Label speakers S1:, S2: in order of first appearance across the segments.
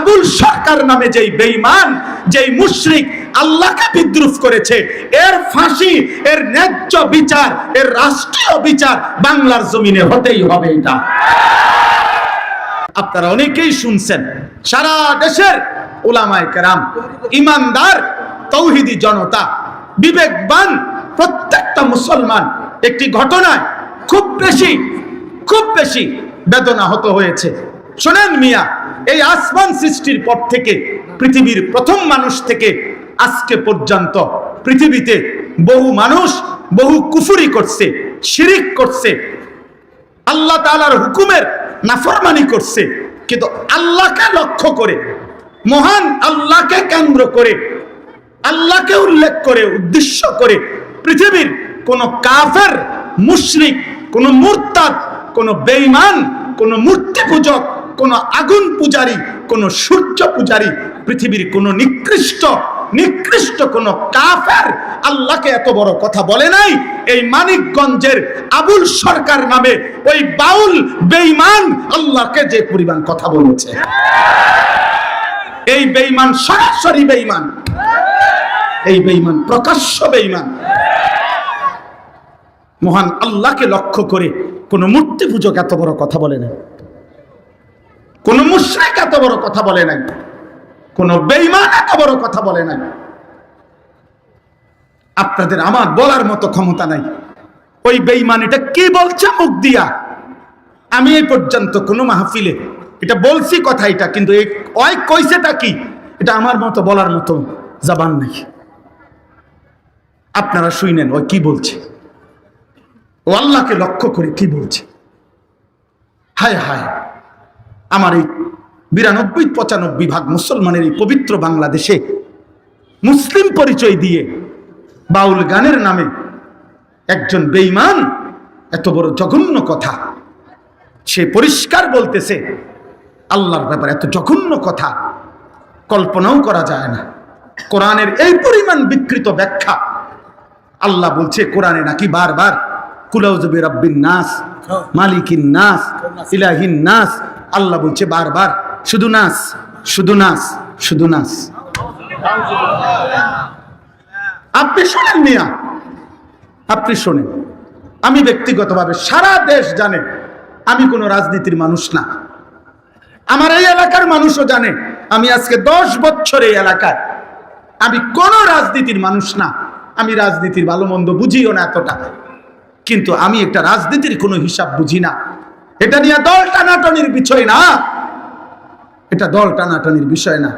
S1: আবুল সরকার নামে যেই বেঈমান, যেই মুশরিক আল্লাহকে বিদ্রুপ করেছে, এর ফাঁসি, এর ন্যায্য বিচার, এর রাষ্ট্রীয় বিচার বাংলার জমিনে হতেই হবে। এটা আপনারা অনেকেই শুনছেন, সারা দেশের উলামায়ে কেরাম, ইমানদার তৌহিদি জনতা, বিবেকবান প্রত্যেকটা মুসলমান একটি ঘটনায় খুব বেশি বেদনাহত হয়েছে। শোনেন মিয়া, এই আসমান সৃষ্টির পর থেকে, পৃথিবীর প্রথম মানুষ থেকে আজকে পর্যন্ত পৃথিবীতে বহু মানুষ বহু কুফরি করছে, শিরিক করছে, আল্লাহ তাআলার হুকুমের নাফরমানি করছে, কিন্তু আল্লাহকে লক্ষ্য করে, মহান আল্লাহকে কেন্দ্র করে, আল্লাহকে উল্লেখ করে, উদ্দেশ্য করে পৃথিবীর কোন কাফের, মুশরিক, কোন মুরতাদ, কোন বেঈমান, কোন মূর্তি পূজক, কোন আগুন পূজারী, কোন সূর্য পূজারী, পৃথিবীর কোন নিকৃষ্ট কোন কাফের আল্লাহকে এত বড় কথা বলে নাই। এই মানিকগঞ্জের আবুল সরকার নামে ওই বাউল বেঈমান আল্লাহকে যে পরিমাণ কথা বলেছে, এই বেঈমান সরাসরি বেঈমান, এই বেঈমান প্রকাশ্য বেঈমান। মহান আল্লাহকে লক্ষ্য করে কোন মূর্তি পূজক এত বড় কথা বলে নাই, কোন মুশরিক এত বড় কথা বলে নাই, কোন বেঈমান এত বড় কথা বলে নাই। আপনাদের আমার বলার মতো ক্ষমতা নাই। ওই বেঈমান এটা কি বলছে মুখ দিয়া, আমি এই পর্যন্ত কোন মাহফিলে এটা বলছি কথা, এটা কিন্তু ওই কইছেটা কি, এটা আমার মতো বলার মতো জবান নাই। আপনারা শুনেন ওই কি বলছে, ও আল্লাহকে লক্ষ্য করে কি বলছে। হায় হায়, আমার এই 92-95 ভাগ মুসলমানের এই পবিত্র বাংলাদেশে মুসলিম পরিচয় দিয়ে বাউল গানের নামে একজন বেঈমান এত বড় জঘন্য কথা, সে পরিষ্কার বলতেছে আল্লাহর ব্যাপারে এত জঘন্য কথা কল্পনাও করা যায় না। কোরআনের এই পরিমাণ বিকৃত ব্যাখ্যা। আল্লাহ বলছে কোরআনে নাকি বারবার কুলাউযু বিরাব্বিন নাস, মালিকিন নাস, ইলাহিন নাস। আল্লাহ বলছে বারবার শুধু নাস, শুধু নাস, শুধু নাস। আপনি শোনেন মিয়া, আপনি শোনেন। আমি ব্যক্তিগতভাবে সারা দেশ জানে আমি কোনো রাজনীতির মানুষ না। আমার এই এলাকার মানুষও জানে আমি আজকে 10 বছর এই এলাকায়, আমি কোন রাজনীতির মানুষ না। আমি রাজনীতির ভালো মন্দ বুঝিও না এতটা, কিন্তু আমি একটা রাজনীতির কোনো হিসাব বুঝি না। এটা নিয়ে দল টানাটানির বিষয় না, এটা দল টানাটানির বিষয় না।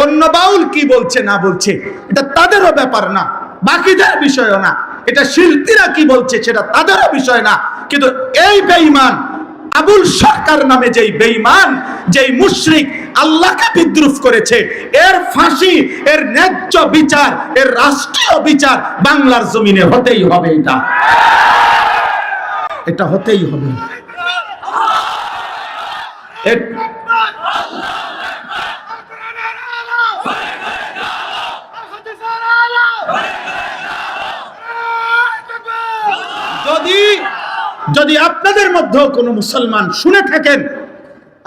S1: অন্য বাউল কি বলছে না বলছে এটা তাদেরও ব্যাপার না, বাকিদের বিষয়ও না। এটা শিল্পীরা কি বলছে সেটা তাদেরও বিষয় না। কিন্তু এই বেঈমান আবুল সরকার নামে যেই বেঈমান, যেই মুশরিক আল্লাহকে বিদ্রুপ করেছে, এর ফাঁসি, এর ন্যায্য বিচার, এর রাষ্ট্রীয় বিচার বাংলার জমিনে হতেই হবে। এটা হতেই হবে। যদি আপনাদের মধ্যে কোনো মুসলমান শুনে থাকেন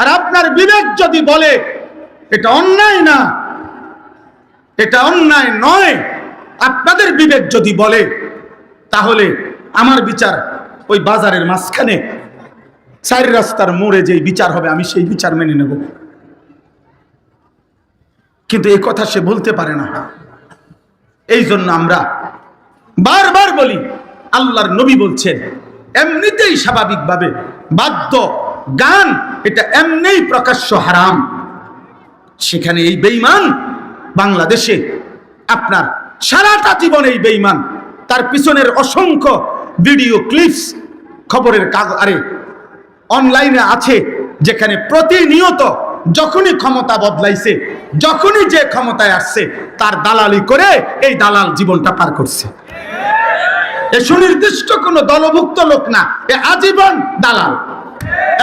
S1: আর আপনার বিবেক যদি বলে এটা অন্যায় না, এটা অন্যায় নয়, আপনাদের বিবেক যদি বলে, তাহলে আমার বিচার ওই বাজারের মাঝখানে 4 রাস্তার মোড়ে যেই বিচার হবে আমি সেই বিচার মেনে নেব। কিন্তু এই কথা সে বলতে পারে না। এই জন্য আমরা বারবার বলি, আল্লাহর নবী বলছেন এমনিতেই স্বাভাবিকভাবে বাদ্য গান এটা এমনিই প্রকাশ্য হারাম। সেখানে এই বেঈমান বাংলাদেশে আপনার সারাটা জীবন এই বেঈমান, তার পিছনের অসংখ্য ভিডিও ক্লিপস খবরের কাগজে অনলাইনে আছে, যেখানে প্রতিনিয়ত যখনই ক্ষমতা বদলাইছে, যখনই যে ক্ষমতায় আসছে তার দালালি করে এই দালাল জীবনটা পার করছে। এ সুনির্দিষ্ট কোন দলভুক্ত লোক না, এ আজীবন দালাল।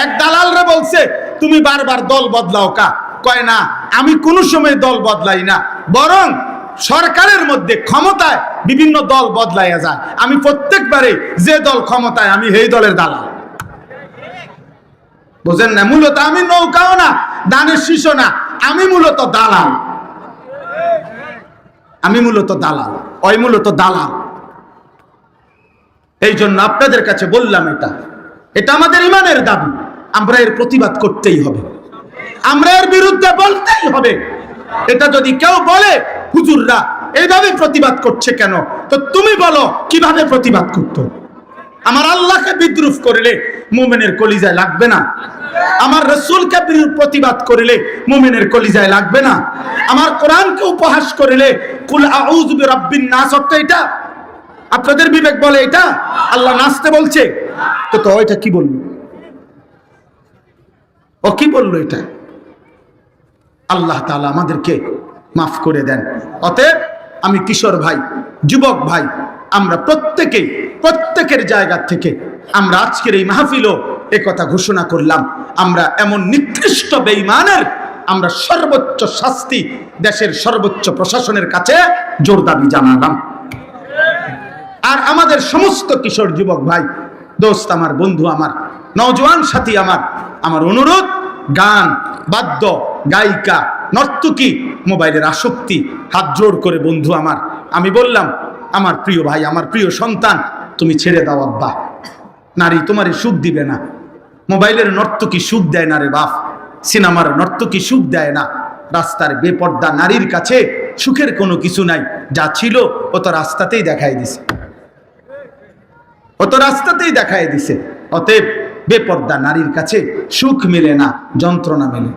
S1: এক দালালরে বলছে তুমি বারবার দল বদলাও কা, কয় না আমি কোন সময় দল বদলাই না, বরং সরকারের মধ্যে ক্ষমতায় বিভিন্ন দল বদলাইয়া যায়, আমি প্রত্যেকবারে যে দল ক্ষমতায় আমি সেই দলের দালাল। বুঝেন না? মূলত আমি নৌকাও না, দানের শীষও না, আমি মূলত দালাল, আমি মূলত দালাল, ওই মূলত দালাল। এই জন্য আপনাদের কাছে বললাম, এটা আমাদের ইমানের দাবি। আমরা এর প্রতিবাদ করতেই হবে, আমরা এর বিরুদ্ধে বলতেই হবে। এটা যদি কেউ বলে হুজুররা এইভাবে প্রতিবাদ করছে কেন, তো তুমি বলো কিভাবে প্রতিবাদ করতো। আমার আল্লাহকে বিদ্রুপ করলে মুমিনের কলিজায় লাগবে না? আমার রাসূলকে প্রতিবাদ করলে মুমিনের কলিজায় লাগবে না? আমার কোরআনকে উপহাস করলে কুল আউযু বিরাব্বিন নাস, এটা আপনাদের বিবেক বলে এটা আল্লাহ নাচতে বলছে? তো ওইটা কি বললো? ও কি বললো? এটা আল্লাহ তাআলা আমাদেরকে মাফ করে দেন। অতএব আমি কিশোর ভাই, যুবক ভাই, আমরা প্রত্যেকের জায়গা থেকে আমরা আজকের এই মাহফিলও একথা ঘোষণা করলাম, আমরা এমন নিকৃষ্ট বেঈমানের আমরা সর্বোচ্চ শাস্তি দেশের সর্বোচ্চ প্রশাসনের কাছে জোর দাবি জানালাম। আর আমাদের সমস্ত কিশোর যুবক ভাই, দোস্ত আমার, বন্ধু আমার, নওজোয়ান সাথী আমার অনুরোধ, গান, বাদ্য, গায়িকা, নর্তকী, মোবাইলের আসক্তি, হাত জোড় করে বন্ধু আমার আমি বললাম, আমার প্রিয় ভাই, আমার প্রিয় সন্তান, তুমি ছেড়ে দাও আব্বা। নারী তোমারে সুখ দিবে না, মোবাইলের নর্তকী সুখ দেয় না রে বাপ, সিনেমার নর্তকী সুখ দেয় না। রাস্তার বেপর্দা নারীর কাছে সুখের কোনো কিছু নাই, যা ছিল ও তো রাস্তাতেই দেখাই দিছে, ও তো রাস্তাতেই দেখাই দিছে। অতএব বেপর্দা নারীর কাছে সুখ মেলে না, যন্ত্রণা মেলে।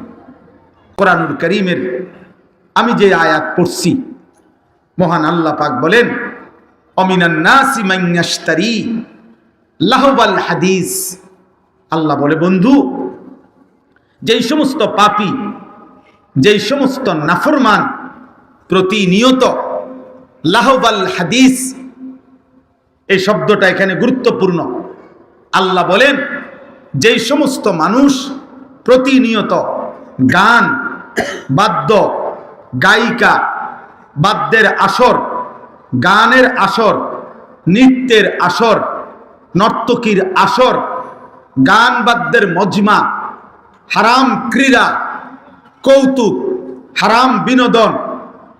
S1: কোরআনুল কারীমের আমি যে আয়াত পড়ছি, মহান আল্লাহ পাক বলেন, অমিনান নাসি মান ইয়াশতারি লাহওয়াল হাদিস। আল্লাহ বলে, বন্ধু, যেই সমস্ত পাপী, যেই সমস্ত নাফরমান প্রতিনিয়ত লাহওয়াল হাদিস, এই শব্দটা এখানে গুরুত্বপূর্ণ। আল্লাহ বলেন, যেই সমস্ত মানুষ প্রতিনিয়ত গান, বাদ্য, গায়িকা, বাদ্যের আসর, গানের আসর, নৃত্যের আসর, নর্তকীর আসর, গান বাদ্যের মজমা, হারাম ক্রীড়া, কৌতুক, হারাম বিনোদন,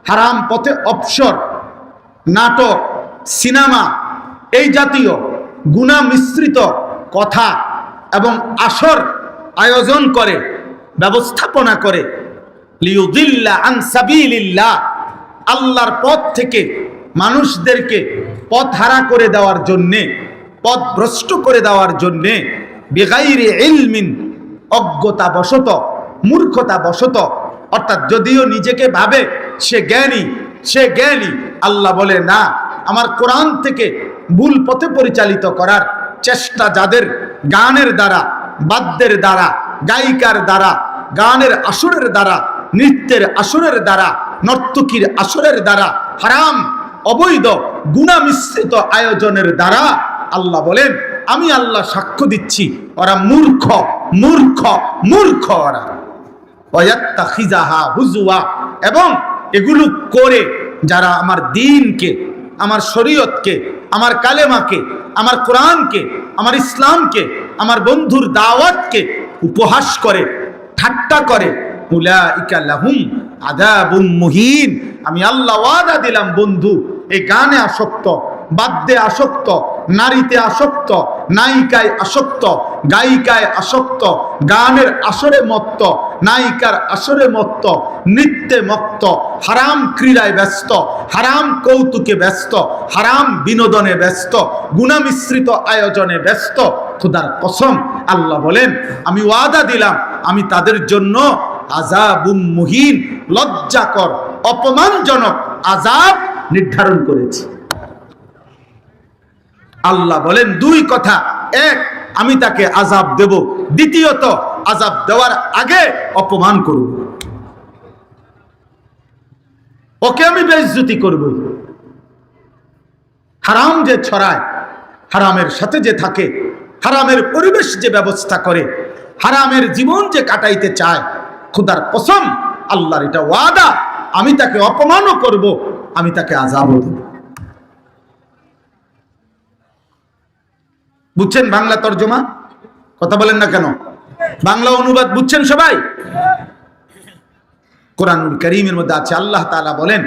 S1: হারাম পথে অবসর, নাটক, সিনেমা, এই জাতীয় গুনাহ মিশ্রিত কথা এবং আসর আয়োজন করে, ব্যবস্থাপনা করে, লিউযিল্লা আন সাবিলিল্লাহ, আল্লাহর পথ থেকে মানুষদেরকে পথহারা করে দেওয়ার জন্যে, পথভ্রষ্ট করে দেওয়ার জন্যে, বিগাইরি ইলমিন, অজ্ঞতা বশত, মূর্খতা বশত, অর্থাৎ যদিও নিজেকে ভাবে সে জ্ঞানী, আল্লাহ বলে না, আমার কোরআন থেকে ভুল পথে পরিচালিত করার চেষ্টা যাদের গানের দ্বারা, বাদ্যের দ্বারা, গায়িকার দ্বারা, গানের আসরের দ্বারা, নৃত্যের আসরের দ্বারা, নর্তকীর আসরের দ্বারা, হারাম অবৈধ গুনাহ মিশ্রিত আয়োজনের দ্বারা, আল্লাহ বলেন, আমি আল্লাহ সাক্ষ্য দিচ্ছি, ওরা মূর্খ, মূর্খ, মূর্খ ওরা। ওয়ায়াত্তাখিযাহা হুজুয়া, এবং এগুলো করে যারা আমার দ্বীনকে, আমার শরীয়তকে, আমার কালেমাকে, আমার কোরআনকে, আমার ইসলামকে, আমার বন্ধুর দাওয়াতকে উপহাস করে, ঠাট্টা করে, উলাইকা লাহুম আযাবুম মুহিন। আমি আল্লাহ ওয়াদা দিলাম, বন্ধু, এই গানে আসক্ত, বাদ্যে আসক্ত, নারীতে আসক্ত, নায়িকায় আসক্ত, গায়িকায় আসক্ত, গানের আসরে মত্ত, নায়িকার আসরে মত্ত, নৃত্যে মত্ত, হারাম ক্রীড়ায় ব্যস্ত, হারাম কৌতুকে ব্যস্ত, হারাম বিনোদনে ব্যস্ত, গুনাহ মিশ্রিত আয়োজনে ব্যস্ত, খোদার কসম আল্লাহ বলেন, আমি ওয়াদা দিলাম, আমি তাদের জন্য আযাবুম মুহিন, লজ্জাকর, অপমানজনক আযাব নির্ধারণ করেছি। আল্লাহ বলেন দুই কথা, এক, আমি তাকে আযাব দেব, দ্বিতীয়ত আযাব দেওয়ার আগে অপমান করব, ওকে আমি বেইজ্জতি করব। হারাম যে ছড়ায়, হারামের সাথে যে থাকে, হারামের পরিবেশ যে ব্যবস্থা করে, হারামের জীবন যে কাটাইতে চায়, খোদার কসম আল্লাহর এটা ওয়াদা, আমি তাকে অপমানও করব, আমি তাকে আযাবও দেব। বুঝছেন বাংলা তর্জমা? কথা বলেন না কেন? বাংলা অনুবাদ বুঝছেন সবাই? কোরআনুল কারীমের মধ্যে আছে। আল্লাহ তাআলা বলেন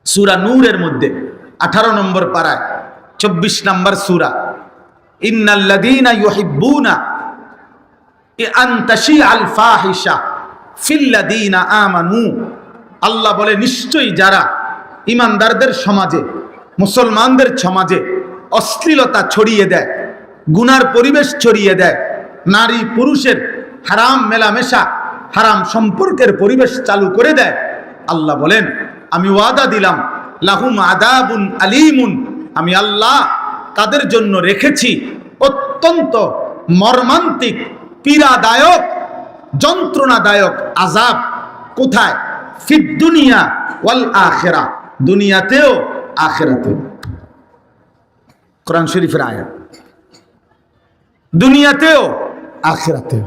S1: সূরা নূরের মধ্যে 18 নম্বর পারায় 24 নম্বর সূরা, ইন্নাল্লাযীনা ইউহিব্বুনা আন তাশিআল ফাহিশা ফিল্লাযীনা আমানু। আল্লাহ বলে নিশ্চয়ই যারা ঈমানদারদের সমাজে, মুসলমানদের সমাজে অশ্লীলতা ছড়িয়ে দেয়, গুনার পরিবেশ ছড়িয়ে দেয়, নারী পুরুষের হারাম মেলামেশা, হারাম সম্পর্কের পরিবেশ চালু করে দেয়, আল্লাহ বলেন আমি ওয়াদা দিলাম লাহুম আযাবুন আলীমুন, আমি আল্লাহ তাদের জন্য রেখেছি অত্যন্ত মর্মান্তিক, পীড়াদায়ক, যন্ত্রণাদায়ক আযাব। কোথায়? ফিদ দুনিয়া ওয়াল আখিরা, দুনিয়াতেও আখিরাতেও। কোরআন শরীফের আয়াত, দুনিয়াতেও আখিরাতেও,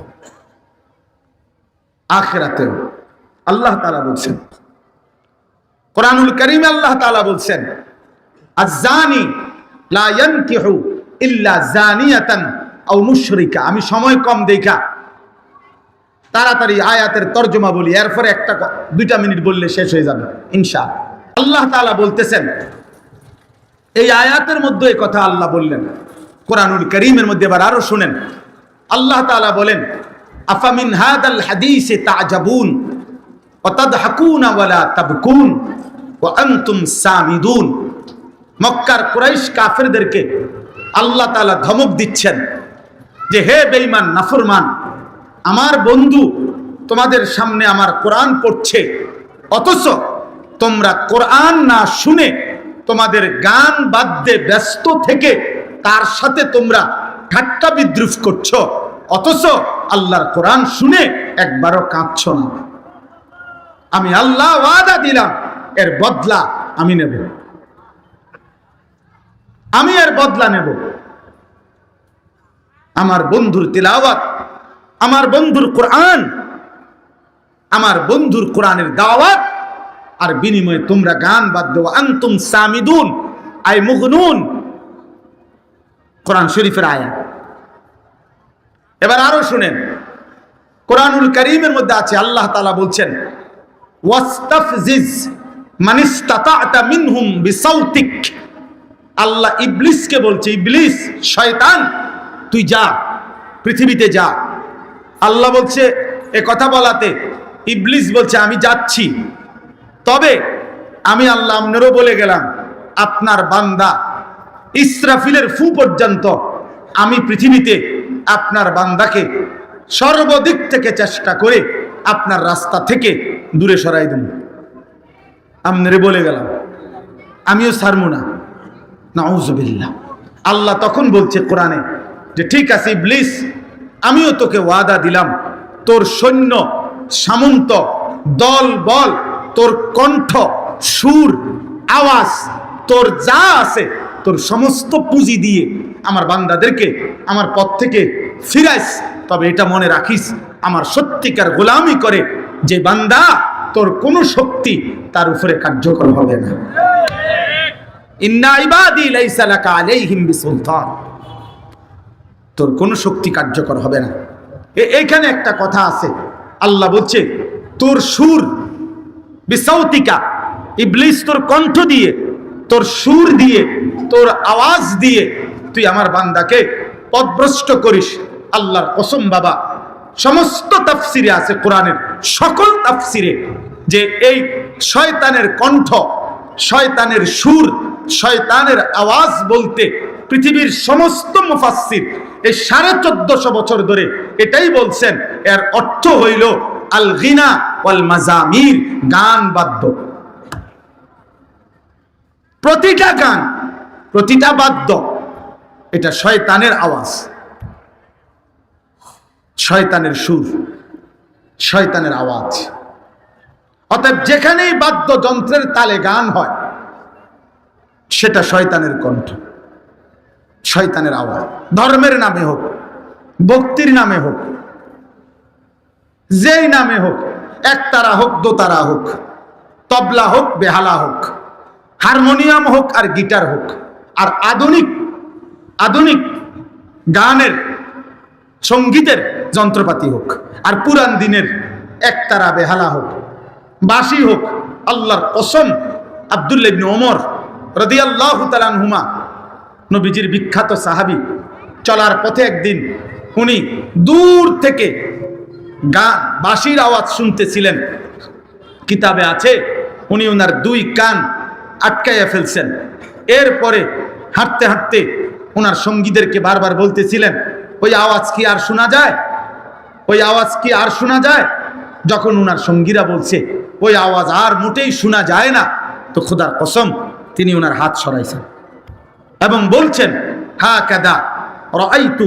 S1: আখিরাতেও। আল্লাহ তাআলা বলছেন কোরআনুল কারীমে, আল্লাহ তাআলা বলছেন আয-যানি লা ইয়ানকিহু ইল্লা যানিয়াতান আও মুশরিকা। আমি সময় কম দেখা তাড়াতাড়ি আয়াতের তরজমা বলি, এরপরে 1-2 মিনিট বললে শেষ হয়ে যাবে ইনশাআল্লাহ। আল্লাহ তাআলা বলতেছেন এই আয়াতের মধ্যে এই কথা আল্লাহ বললেন কোরআনুল কারীমের মধ্যে। এবার আরো শুনেন, আল্লাহ তাআলা বলেন আফামিন হাদাল হাদিসে তা'জাবুন ওয়া তাদহাকুনা ওয়া লা তাবকুন ওয়া আনতুম সামিদুন। মক্কার কুরাইশ কাফেরদেরকে আল্লাহ তাআলা ধমক দিচ্ছেন যে হে বেঈমান নাফরমান, আমার বন্ধু তোমাদের সামনে আমার কোরআন পড়ছে, অথচ তোমরা কোরআন না শুনে তোমাদের গান বাদ্যে ব্যস্ত থেকে তার সাথে তোমরা ঠাট্টা বিদ্রুপ করছো, অথচ আল্লাহর কোরআন শুনে একবারও কাঁদছো না। আমি আল্লাহ ওয়াদা দিলাম এর বদলা আমি নেব, আমি এর বদলা নেব। আমার বন্ধুর তিলাওয়াত, আমার বন্ধুর কোরআন, আমার বন্ধুর কোরআনের দাওয়াত, আর বিনিময়ে তোমরা গান বাদ্য, আনতুম সামিদুন আই মুগনুন। কোরআন শরীফের আয়াত। এবার আরো শুনেন, কোরআনুল কারীমের মধ্যে আছে আল্লাহ তাআলা বলছেন ওয়াস্তাফজিজ মানিস্তাতা'তা মিনহুম বিসাউতিক। আল্লাহ ইবলিসকে বলছে, ইবলিস শয়তান তুই যা, পৃথিবীতে যা। আল্লাহ বলছে এ কথা বলাতে ইবলিস বলছে আমি যাচ্ছি, তবে আমি আল্লাহ আপনারও বলে গেলাম আপনার বান্দা ইসরাফিলের ফু পর্যন্ত আমি পৃথিবীতে আপনার বান্দাকে সর্বদিক থেকে চেষ্টা করে আপনার রাস্তা থেকে দূরে সরাই দেব। আপনারে বলে গেলাম, আমিও ছাড়বো না। নাউযুবিল্লাহ। আল্লাহ তখন বলছে কোরআনে যে ঠিক আছে ইবলিস, আমিও তোকে ওয়াদা দিলাম তোর সৈন্য সামন্ত দল বল, তোর কণ্ঠ, সুর, আওয়াজ, তোর যা আছে তোর সমস্ত পুঁজি দিয়ে আমার বান্দাদেরকে আমার পথ থেকে ফিরাইস। তবে এটা মনে রাখিস, আমার সত্যিকার গোলামি করে যে বান্দা, তোর কোনো শক্তি তার উপরে কার্যকর হবে না। ইন্না ইবাদি লাইসা লাকা আলাইহিম বিসুলতান। তোর কোনো শক্তি কার্যকর হবে না। এইখানে একটা কথা আছে, আল্লাহ বলছে তোর সুর বিসাউতিকা, ইবলিস তোর কণ্ঠ দিয়ে, তোর সুর দিয়ে, তোর আওয়াজ দিয়ে তুই আমার বান্দাকে পথভ্রষ্ট করিস। আল্লাহর কসম বাবা, সমস্ত তাফসিরে আছে, কোরআনের সকল তাফসিরে, যে এই শয়তানের কণ্ঠ, শয়তানের সুর, শয়তানের আওয়াজ বলতে পৃথিবীর সমস্ত মুফাসসির এই 1450 বছর ধরে এটাই বলছেন, এর অর্থ হইল আল গিনা ওয়াল মাজামির, গান বাদ্য। প্রতিটা গান, প্রতিটা বাদ্য এটা শয়তানের আওয়াজ, শয়তানের সুর, শয়তানের আওয়াজ। অতএব যেখানেই বাদ্যযন্ত্রের তালে গান হয় সেটা শয়তানের কণ্ঠ, শয়তানের আওয়াজ। ধর্মের নামে হোক, ভক্তির নামে হোক, যেই নামে হোক, একতারা হোক, দোতারা হোক, তবলা হোক, বেহালা হোক, হারমোনিয়াম হোক আর গিটার হোক, আর আধুনিক গানের সঙ্গীতের যন্ত্রপাতি হোক, আর পুরান দিনের একতারা বেহালা হোক, বাসি হোক, আল্লাহর কসম আব্দুল্লাহ ইবনে ওমর রাদিয়াল্লাহু তাআলা আনহুমা নবীজির বিখ্যাত সাহাবী, চলার পথে একদিন উনি দূর থেকে বাঁশির আওয়াজ শুনতেছিলেন। কিতাবে আছে উনি ওনার দুই কান আটকাইয়া ফেলছেন। এরপরে হাঁটতে হাঁটতে ওনার সঙ্গীদেরকে বারবার বলতেছিলেন, ওই আওয়াজ কি আর শোনা যায়, ওই আওয়াজ কি আর শোনা যায়? যখন ওনার সঙ্গীরা বলছে ওই আওয়াজ আর মোটেই শোনা যায় না, তো খোদার কসম তিনি ওনার হাত সরাইছেন এবং বলছেন, হা কাদা রাআইতু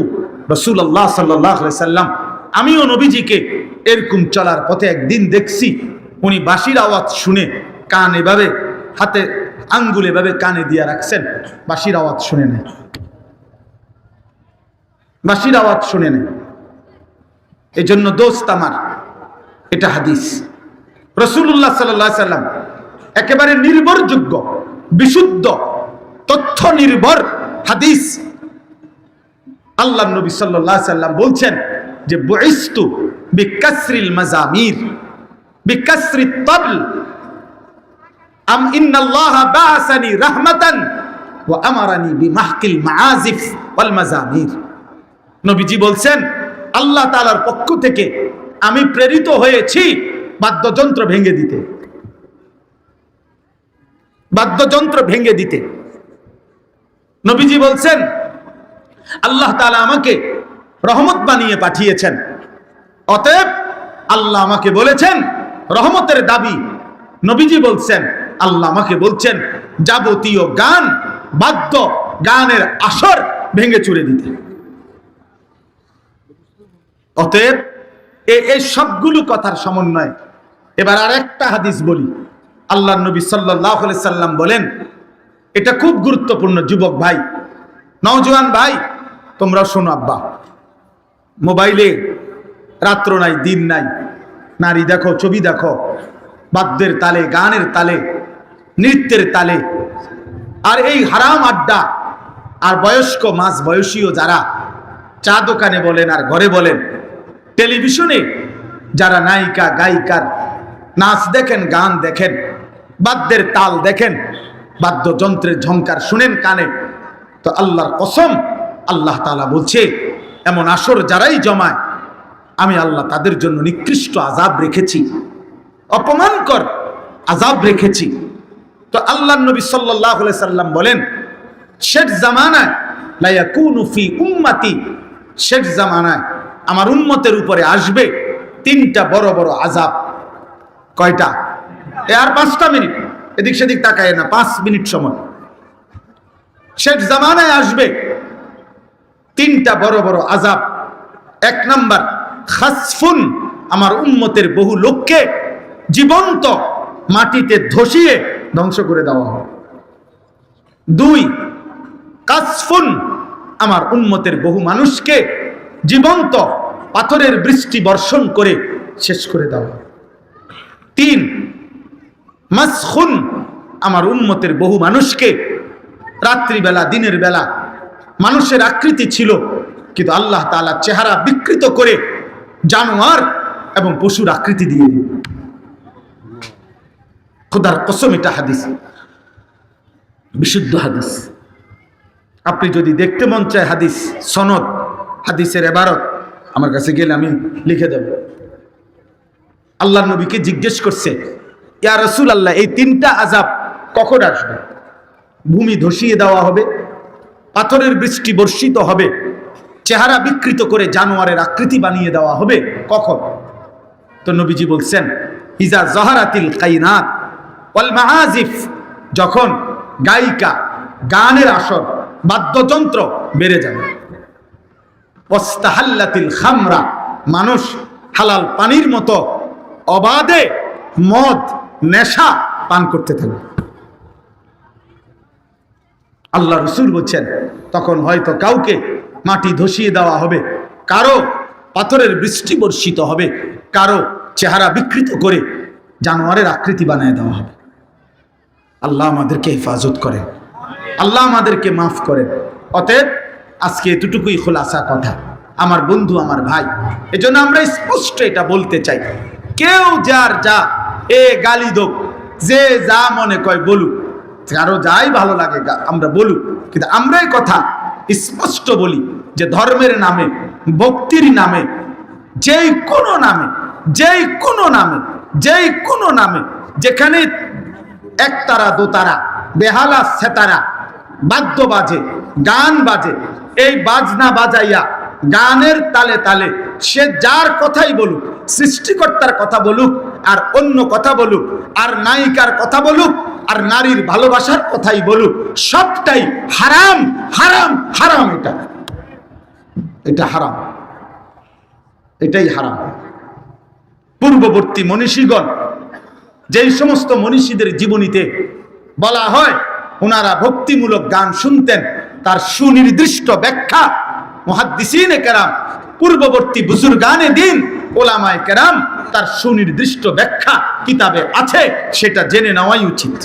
S1: রাসূলুল্লাহ সাল্লাল্লাহু আলাইহি সাল্লাম, আমিও নবীজিকে এরকম চলার পথে একদিন দেখছি, উনি বাঁশির আওয়াজ শুনে কান এভাবে হাতে আঙ্গুল এভাবে কানে দিয়ে রাখছেন, বাঁশির আওয়াজ শুনে নেয়, বাঁশির আওয়াজ শুনে নেয়। এই জন্য দোস্ত আমার, এটা হাদিস, রাসূলুল্লাহ সাল্লাল্লাহু আলাইহি সাল্লাম একেবারে নির্ভরযোগ্য, বিশুদ্ধ, তথ্য নির্ভর হাদিস। আল্লাহর নবী সাল্লাল্লাহু আলাইহি সাল্লাম বলছেন যে বুইস্তু বিকাসরিল মাজামির বিকাসরিত তাবল আম ইন্নাল্লাহা বাআসানি রাহমাতান ওয়া আমারানি বিমাহকিল মাআজিফ ওয়াল মাজামির। নবীজি বলছেন আল্লাহ তাআলার পক্ষ থেকে আমি প্রেরিত হয়েছি বাদ্যযন্ত্র ভেঙে দিতে, বাদ্যযন্ত্র ভেঙে দিতে। নবীজি বলছেন আল্লাহ তাআলা আমাকে রহমত বানিয়ে পাঠিয়েছেন, অতএব আল্লাহ আমাকে বলেছেন রহমতের দাবি। নবীজি বলছেন আল্লাহ আমাকে বলছেন যাবতীয় গান বাদ্য গানের আসর ভেঙে চুরে দিতে। অতএব এই সবগুলো কথার সমন্বয়। এবার আরেকটা হাদিস বলি। আল্লাহর নবী সাল্লাল্লাহু আলাইহি সাল্লাম বলেন, এটা খুব গুরুত্বপূর্ণ, যুবক ভাই, নওজোয়ান ভাই, তোমরা শোনো। আব্বা, মোবাইলে রাত্র নাই দিন নাই, নারী দেখো, ছবি দেখো, বাদ্যের তালে, গানের তালে, নৃত্যের তালে, আর এই হারাম আড্ডা, আর বয়স্ক মাঝ বয়সীও যারা চা দোকানে বলেন আর ঘরে বলেন, টেলিভিশনে যারা নায়িকা গায়িকার নাচ দেখেন, গান দেখেন, বাদ্যের তাল দেখেন, বাদ্যযন্ত্রের ঝংকার শুনেন কানে, তো আল্লাহর কসম আল্লাহ তাআলা বলছে এমন আসর যারাই জমায় আমি আল্লাহ তাদের জন্য নিকৃষ্ট আযাব রেখেছি, অপমানকর আযাব রেখেছি। তো আল্লাহর নবী সাল্লাল্লাহু আলাইহি সাল্লাম বলেন শেষ জামানায় লা ইয়াকুনু ফি উম্মতি, শেষ জামানায় আমার উম্মতের উপরে আসবে তিনটা বড় বড় আযাব। কয়টা? আর 5টা মিনিট এদিক সেদিক তাকায় না, 5 মিনিট সময়। শেষ জামানায় আসবে তিনটা বড় বড় আযাব। 1 নাম্বার খাসফুন, আমার উম্মতের বহু লোককে জীবন্ত মাটিতে ধসিয়ে ধ্বংস করে দেওয়া হবে। 2 কাসফুন, আমার উম্মতের বহু মানুষকে জীবন্ত পাথরের বৃষ্টি বর্ষণ করে শেষ করে দেওয়া হবে। 3 মাসখুন, আমার উম্মতের বহু মানুষকে রাত্রিবেলা দিনের বেলা মানুষের আকৃতি ছিল কিন্তু আল্লাহ তাআলা চেহারা বিকৃত করে জানোয়ার এবং পশুর আকৃতি দিয়ে দিবে। খোদার কসম, এটা হাদিস, বিশুদ্ধ হাদিস। আপনি যদি দেখতে মন চায় হাদিস সনদ, হাদিসের ইবারত আমার কাছে গেলে আমি লিখে দেব। আল্লাহর নবীকে জিজ্ঞেস করছে, ইয়া রাসূলুল্লাহ, এই 3টা আযাব কখন আসবে? ভূমি ধসিয়ে দেওয়া হবে, পাথরের বৃষ্টি বর্ষিত হবে, চেহারা বিকৃত করে জানোয়ারের আকৃতি বানিয়ে দেওয়া হবে, কখন? তো নবীজি বলছেন ইজা যাহারাতিল কাইনাত ওয়াল মাআজিফ, যখন গায়িকা, গানের আসর, বাদ্যযন্ত্র বেড়ে যাবে। ওয়াস্তাহাল্লাতিল খামরা, মানুষ হালাল পানির মতো অবাধে মদ নেশা পান করতে থাকবে। আল্লাহ রাসূল বলছেন তখন হয়তো কাউকে মাটি ধসিয়ে দেওয়া হবে, কারো পাথরের বৃষ্টি বর্ষিত হবে, কারো চেহারা বিকৃত করে জানোয়ারের আকৃতি বানিয়ে দেওয়া হবে। আল্লাহ আমাদেরকে হেফাজত করেন, আল্লাহ আমাদেরকে মাফ করেন। অতএব আজকে এতটুকুই খোলাসা কথা, আমার বন্ধু, আমার ভাই। এজন্য আমরা স্পষ্ট এটা বলতে চাই, কেউ যার যা এ গালি দোক, যে যা মনে কয় বলুক, কারো যাই ভালো লাগে আমরা বলুক, কিন্তু আমরা এই কথা স্পষ্ট বলি যে ধর্মের নামে, ভক্তির নামে, যেই কোনো নামে, যেই কোনো নামে, যেই কোনো নামে, যেখানে একতারা দোতারা বেহালা সেতারা বাদ্য বাজে, গান বাজে, এই বাজনা বাজাইয়া গানের তালে তালে সে যার কথাই বলুক, সৃষ্টিকর্তার কথা বলুক, আর অন্য কথা বলুক, আর নায়িকার কথা বলুক, আর নারীর ভালোবাসার কথাই বলুক, সবটাই হারাম, হারাম, হারাম। এটা হারাম, এটাই হারাম। পূর্ববর্তী মনীষীগণ, যেই সমস্ত মনীষীদের জীবনীতে বলা হয় ওনারা ভক্তিমূলক গান শুনতেন, তার সুনির্দিষ্ট ব্যাখ্যা মুহাদ্দিসিনে কেরাম, পূর্ববর্তী বুজুর্গানে দিন ওলামায়ে কেরাম, তার সুনির্দিষ্ট ব্যাখ্যা কিতাবে আছে, সেটা জেনে নেওয়াই উচিত।